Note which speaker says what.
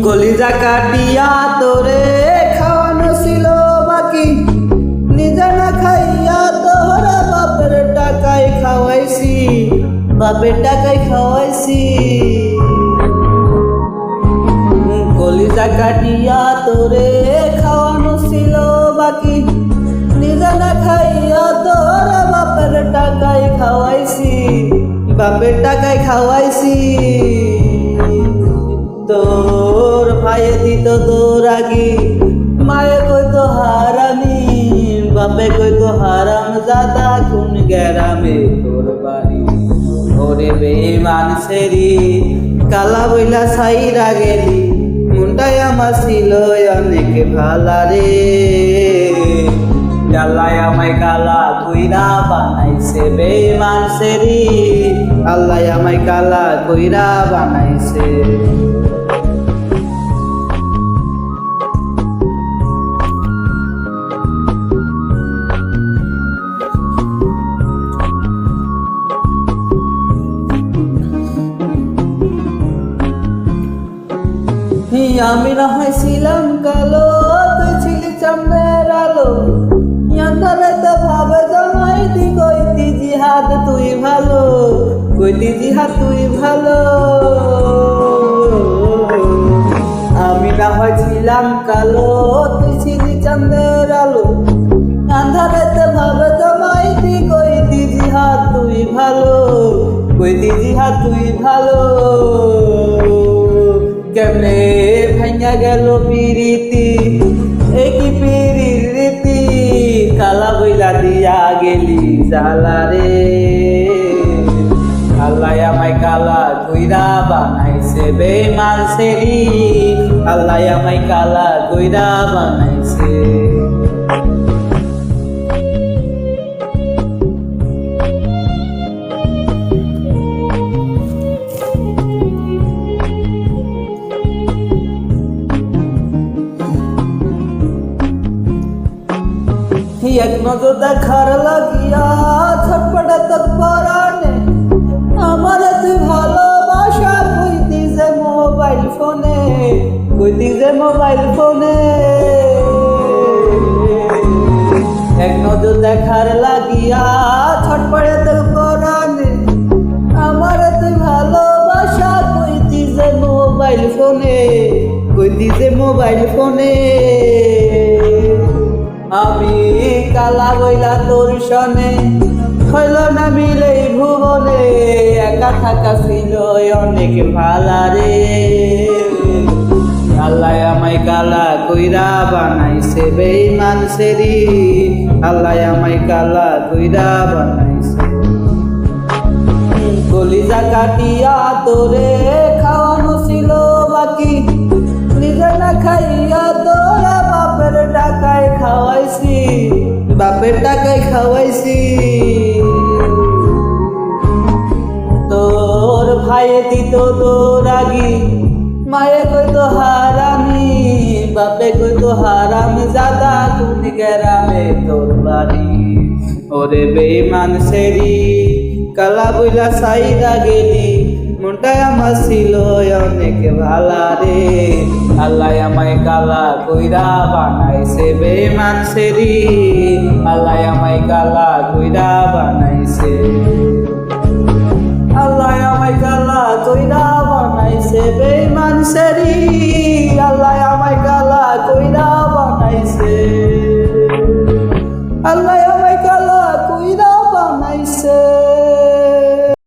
Speaker 1: কলিজা কাটিয়া তোরে খাওয়ানো ছিল বাকি, নিজে না খাইয়া তোরা বাপের টাকায় খাওয়াইছি, বাপের টাকায় খাওয়াইছি। কলিজা কাটিয়া তোরে খাওয়ানো ছিল বাকি, নিজে না খাইয়া তোরা বাপের টাকায় খাওয়াইছি, বাপের টাকায় খাওয়াইছি। তোর ভাইয়ে দিত তোর আগে, মায়ে কইতো হারামি, বাপে কইতো হারাম জাদা, কোন গ্রামে তোর বাড়ি। ওরে বেঈমান সেরি কালা বইলা সাইরা গেলি, মনটাই আমার ছিল অনেক ভালা রে। আল্লাহ আমায় কালা কইরা বানাইছে বেঈমান সেরি, আল্লাহ আমায় কালা কইরা বানাইছে। আমি না হয়েছিলাম কালো, তুই ছিলি চাঁদের আলো, ইয়ান্দারে তো ভাবে জামাই দি কইতি জিহাদ তুই ভালো, কইতি জিহাদ তুই ভালো। আমি না হয়েছিলাম কালো, তুই ছিলি চাঁদের আলো, আন্ধারে তো ভাবে জামাই দি কইতি জিহাদ তুই ভালো, কইতি জিহাদ তুই ভালো। কেমনে ভাইয়া গেল পিরিতি, একই পিরির রীতি, কালা বইলা দিয়া গেলি জালা রে। আল্লাহ আমায় কালা কইরা বানাইছে বেঈমান সেরি, আল্লাহ আমায় কালা কইরা বানাইছে। এক নজর দেখার লাগিয়া ছটপটে তোর পরাণে, আমার তুই ভালোবাসা কইতি যে মোবাইল ফোনে, কইতি যে মোবাইল ফোনে। এক নজর দেখার লাগিয়া ছটপটে তোর পরাণে, আমার তুই ভালোবাসা কইতি যে মোবাইল ফোনে, কইতি যে মোবাইল ফোনে। আমি কালা বইলা তোর সনে, হইল না মিলে ভুবনে, একা থাকা ছিল অনেক ভালা রে। আল্লাহ আমায় কালা কইরা বানাইছে বেঈমান সেরি, আল্লাহ আমায় কালা কইরা বানাইছে। কলিজা কাটিয়া তোরে খাওয়ানো ছিল বাকি, নিজে না খাইয়া তোরা বাপের টাকায় খাওয়াইছি, বাপের টাকায় খাওয়াইছি। তোর ভাইয়ে দিত তোর আগে, মায়ে কইতো হারামি, বাপে কইতো হারাম জাদা, কোন গ্রামে তোর বাড়ি। ওরে বেঈমান সেরি কালা বইলা সাইরা গেলি, মনটাই আমার ছিল অনেক ভালা রে। আল্লাহ আমায় কালা কইরা বানাইছে বেঈমান সেরি, আল্লাহ আমায় কালা কইরা বানাইছে।